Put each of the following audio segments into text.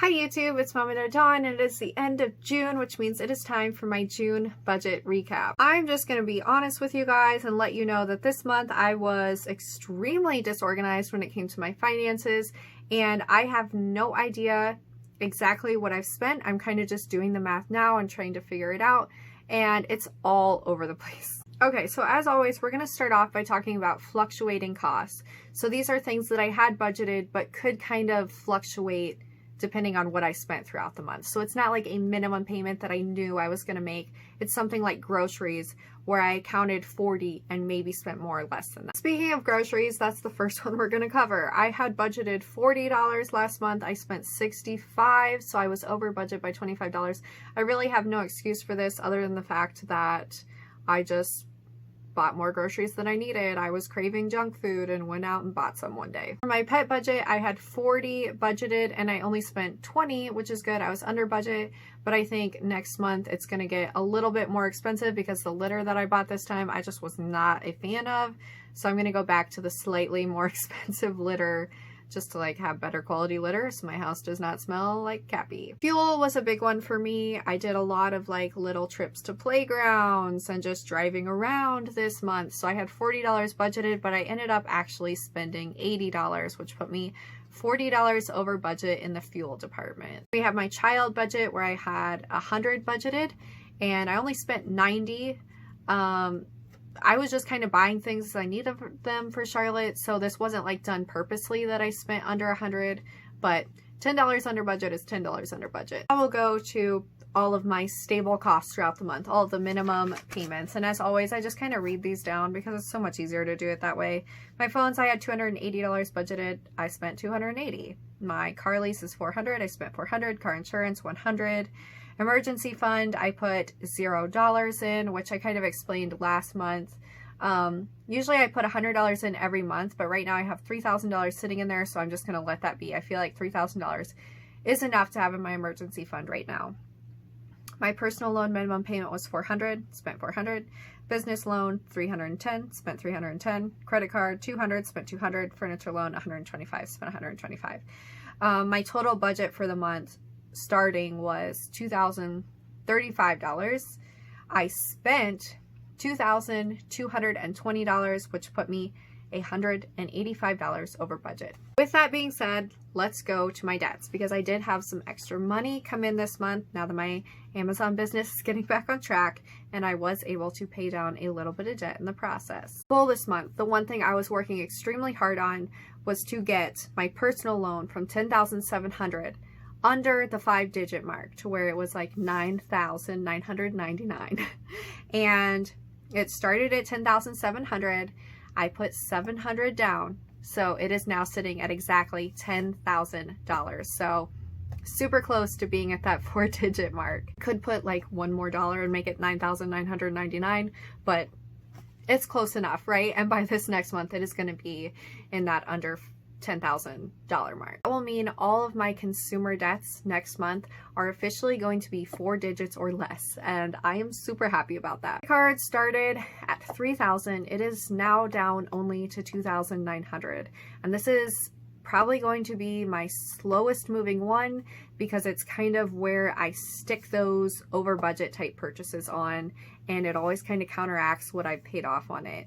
Hi YouTube, it's Mama Doe Dawn, and it is the end of June, which means it is time for my June budget recap. I'm just going to be honest with you guys and let you know that this month I was extremely disorganized when it came to my finances, and I have no idea exactly what I've spent. I'm kind of just doing the math now and trying to figure it out, and it's all over the place. Okay, so as always, we're going to start off by talking about fluctuating costs. So these are things that I had budgeted but could kind of fluctuate depending on what I spent throughout the month. So it's not like a minimum payment that I knew I was going to make. It's something like groceries where I counted 40 and maybe spent more or less than that. Speaking of groceries, that's the first one we're going to cover. I had budgeted $40 last month. I spent $65, so I was over budget by $25. I really have no excuse for this other than the fact that I just bought more groceries than I needed. I was craving junk food and went out and bought some one day. For my pet budget, I had 40 budgeted and I only spent 20, which is good. I was under budget, but I think next month it's going to get a little bit more expensive because the litter that I bought this time, I just was not a fan of. So I'm going to go back to the slightly more expensive litter just to like have better quality litter so my house does not smell like Cappy. Fuel was a big one for me. I did a lot of like little trips to playgrounds and just driving around this month. So I had $40 budgeted, but I ended up actually spending $80, which put me $40 over budget in the fuel department. We have my child budget where I had 100 budgeted and I only spent 90. I was just kind of buying things as I needed them for Charlotte, so this wasn't like done purposely that I spent under 100, but $10 under budget is $10 under budget. I will go to all of my stable costs throughout the month, all of the minimum payments, and as always, I just kind of read these down because it's so much easier to do it that way. My phones, I had $280 budgeted, I spent $280. My car lease is $400, I spent $400, car insurance $100. Emergency fund, I put $0 in, which I kind of explained last month. Usually I put $100 in every month, but right now I have $3,000 sitting in there, so I'm just going to let that be. I feel like $3,000 is enough to have in my emergency fund right now. My personal loan minimum payment was $400, spent $400. Business loan, $310, spent $310. Credit card, $200, spent $200. Furniture loan, $125, spent $125. My total budget for the month starting was $2,035. I spent $2,220, which put me $185 over budget. With that being said, let's go to my debts because I did have some extra money come in this month now that my Amazon business is getting back on track, and I was able to pay down a little bit of debt in the process. Goal this month, the one thing I was working extremely hard on was to get my personal loan from $10,700 under the 5-digit mark to where it was like $9,999. And it started at $10,700. I put $700 down. So it is now sitting at exactly $10,000. So super close to being at that 4-digit mark. Could put like one more dollar and make it $9,999, but it's close enough, right? And by this next month, it is going to be in that under $10,000 mark. That will mean all of my consumer debts next month are officially going to be 4 digits or less, and I am super happy about that. My card started at $3,000. It is now down only to $2,900, and this is probably going to be my slowest moving one because it's kind of where I stick those over budget type purchases on, and it always kind of counteracts what I've paid off on it.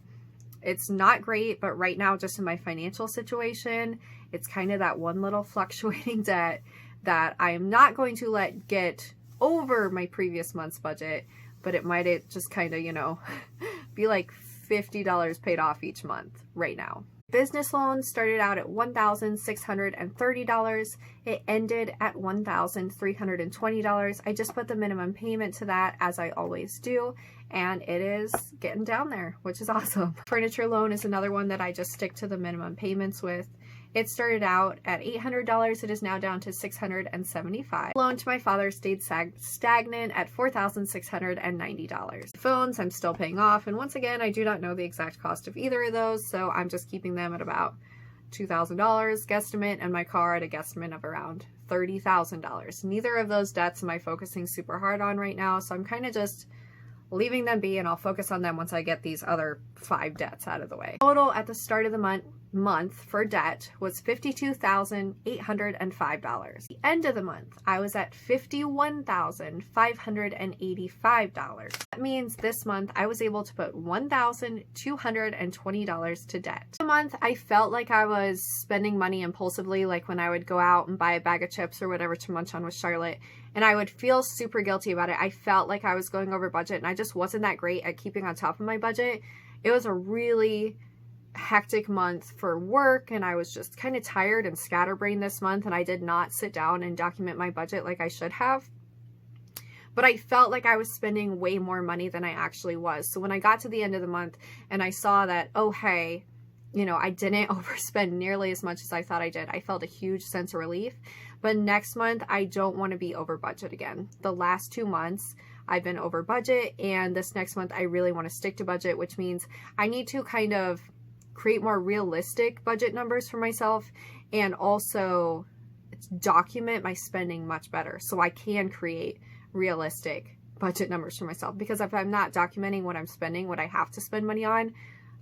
It's not great, but right now, just in my financial situation, it's kind of that one little fluctuating debt that I am not going to let get over my previous month's budget, but it might just kind of, you know, be like $50 paid off each month right now. Business loan started out at $1,630. It ended at $1,320. I just put the minimum payment to that as I always do, and it is getting down there, which is awesome. Furniture loan is another one that I just stick to the minimum payments with. It started out at $800. It is now down to $675. Loan to my father stayed stagnant at $4,690. Phones I'm still paying off, and once again, I do not know the exact cost of either of those, so I'm just keeping them at about $2,000 guesstimate, and my car at a guesstimate of around $30,000. Neither of those debts am I focusing super hard on right now, so I'm kind of just leaving them be, and I'll focus on them once I get these other 5 debts out of the way. Total at the start of the month month for debt was $52,805. The end of the month, I was at $51,585. That means this month I was able to put $1,220 to debt. The month I felt like I was spending money impulsively, like when I would go out and buy a bag of chips or whatever to munch on with Charlotte, and I would feel super guilty about it. I felt like I was going over budget, and I just wasn't that great at keeping on top of my budget. It was a really hectic month for work, and I was just kind of tired and scatterbrained this month, and I did not sit down and document my budget like I should have. But I felt like I was spending way more money than I actually was. So when I got to the end of the month and I saw that, oh hey, you know, I didn't overspend nearly as much as I thought I did, I felt a huge sense of relief. But next month, I don't want to be over budget again. The last 2 months, I've been over budget, and this next month, I really want to stick to budget, which means I need to kind of create more realistic budget numbers for myself, and also document my spending much better so I can create realistic budget numbers for myself. Because if I'm not documenting what I'm spending, what I have to spend money on,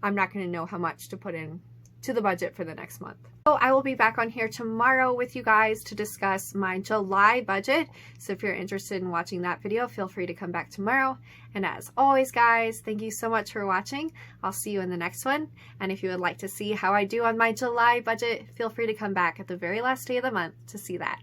I'm not going to know how much to put in to the budget for the next month. So I will be back on here tomorrow with you guys to discuss my July budget. So if you're interested in watching that video, feel free to come back tomorrow. And as always, guys, thank you so much for watching. I'll see you in the next one. And if you would like to see how I do on my July budget, feel free to come back at the very last day of the month to see that.